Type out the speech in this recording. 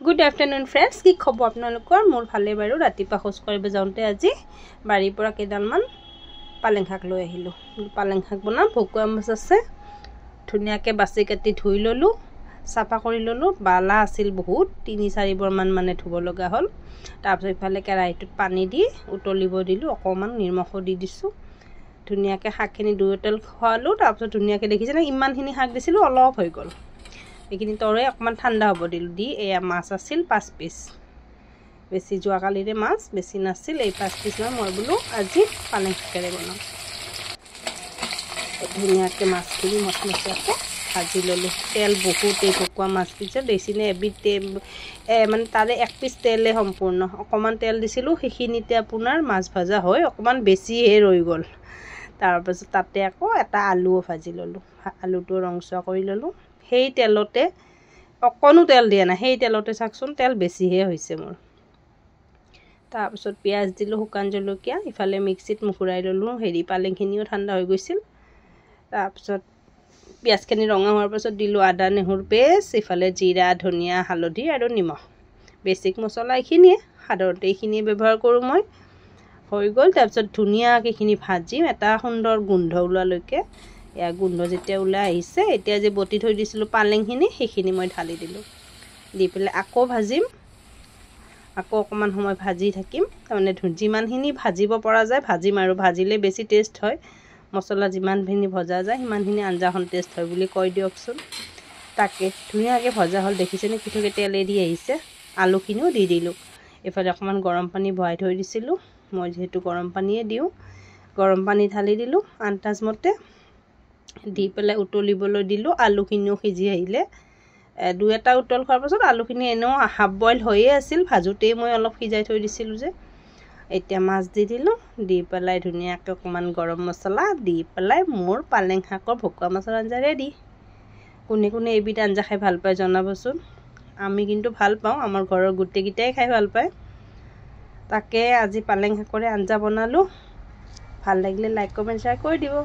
good afternoon friends की खबर आपनलोकर मोर भाले बारू रातिपा खोज करिब जाउते আজি बारी পৰা কেডালমান পালেং শাক লৈ আহিলো পালেং শাক বনাম ভকুৱা মাছ আছে ধুনিয়াকে বাছি কাটি ধুই ললো সাফা কৰি ললো বালা আছিল বহুত 3-4 বৰমান মানে ধুব লগা হল তাৰপিছত ইফালে কেৰাহীটোত পানী দি উতলিব দিলো অকমান নিমখ দি দিছো ধুনিয়াকে শাকখিনি দুই উতল খোৱালো তাৰপিছত ধুনিয়াকে দেখিছে না ইমানখিনি শাক দিছিলো অলপ হৈ গল এখিনি তৰে অকমান ঠাণ্ডা হ'ব দিল দি এয়া মাছ আছিল 5 পিস বেছি জোৱা কালিৰে মাছ বেছি নাছিল এই 5 পিস মই বলো আজি পালেং শাকেৰে বনাম ধুনিয়াকে মাছখিনি মছমছাকে ভাজি ললো তেল বহুত এই ভকুৱা মাছ পিছে দেছিনে এবিট মানে তাৰে এক পিস তেলে সম্পূৰ্ণ অকমান তেল দিছিলো হেখিনিতে আপোনাৰ মাছ ভাজা হয় অকমান বেছি হে ৰৈ গল তাৰপিছত তাতে আকৌ এটা আলু ভাজি ললো আলুটো ৰংচা কৰি ললো সেই তেলতে অকনো তেল দিয়া না সেই তেলতে চাকচোন তেল বেছি হে হৈছে মোৰ তাৰপিছত পিয়াজ দিলো শুকান জলকীয়া ইফালে মিক্সিত মুখুৰাই ললো হেৰি পালেংখিনিও ঠাণ্ডা হৈ গৈছিল তাৰপিছত পিয়াজখিনি ৰঙা হোৱাৰ পাছত দিলো আদা নেহুৰ পেষ্ট ইফালে জিৰা ধনিয়া হালধি আৰু নিমখ বেসিক মছলা এখিনিয়ে সাধাৰণতে এখিনি ব্যৱহাৰ কৰো মই হৈ গল তাৰপিছত ধুনিয়াকেখিনি ভাজিম এটা সুন্দৰ গোন্ধ ওলালৈকে या गुंड जेते उला आइसे एतिया जे बटी थৈ দিছিলো পালেংখিনি হেখিনি মই ঢালি দিলো দি পেলে আকো ভাজিম আকো অকমান সময় ভাজি থাকিম মানে যিমানখিনি ভাজিব পৰা যায় ভাজিম আৰু ভাজিলে বেছি টেষ্ট হয় মছলা যিমানখিনি ভজা যায় সিমানখিনি আঞ্জাখন টেষ্ট হয় বুলি কয় দিয়কচোন তাকে ধুনিয়াকে ভজা হল দেখিছেনে কিঠকে তেল এৰি আহিছে আলুখিনিও দি দিলো এফালে অকমান গৰম পানী ভৰাই থৈ দিছিলো মই যেহেতু গৰম পানীয়ে দিও গৰম পানী ঢালি দিলো আন্তাজ মতে দি পেলাই উতলিবলৈ দিলো আলুখিনিও সিজি আহিলে দুই এটা উতল খোৱাৰ পাছত আলুখিনি এনেও হাফ বইল হৈয়ে আছিল ভাজুতে মই অলপ সিজাই থৈ দিছিলো যে এতিয়া মাছ দি দিলো দি পেলাই ধুনিয়াকে অকমান গৰম মছলা দি পেলাই মোৰ পালেং শাকৰ ভকুৱা মাছৰ আঞ্জা ৰেডি কোনে কোনে এবিধ আঞ্জা খাই ভাল পায় জনাবচোন আমি কিন্তু ভাল পাওঁ আমাৰ ঘৰৰ গুটেকিটাই খাই ভাল পায় তাকে আজি পালেং শাকৰে আঞ্জা বনালো ভাল লাগিলে লাইক কমেন্ট শেয়াৰ কৰি দিব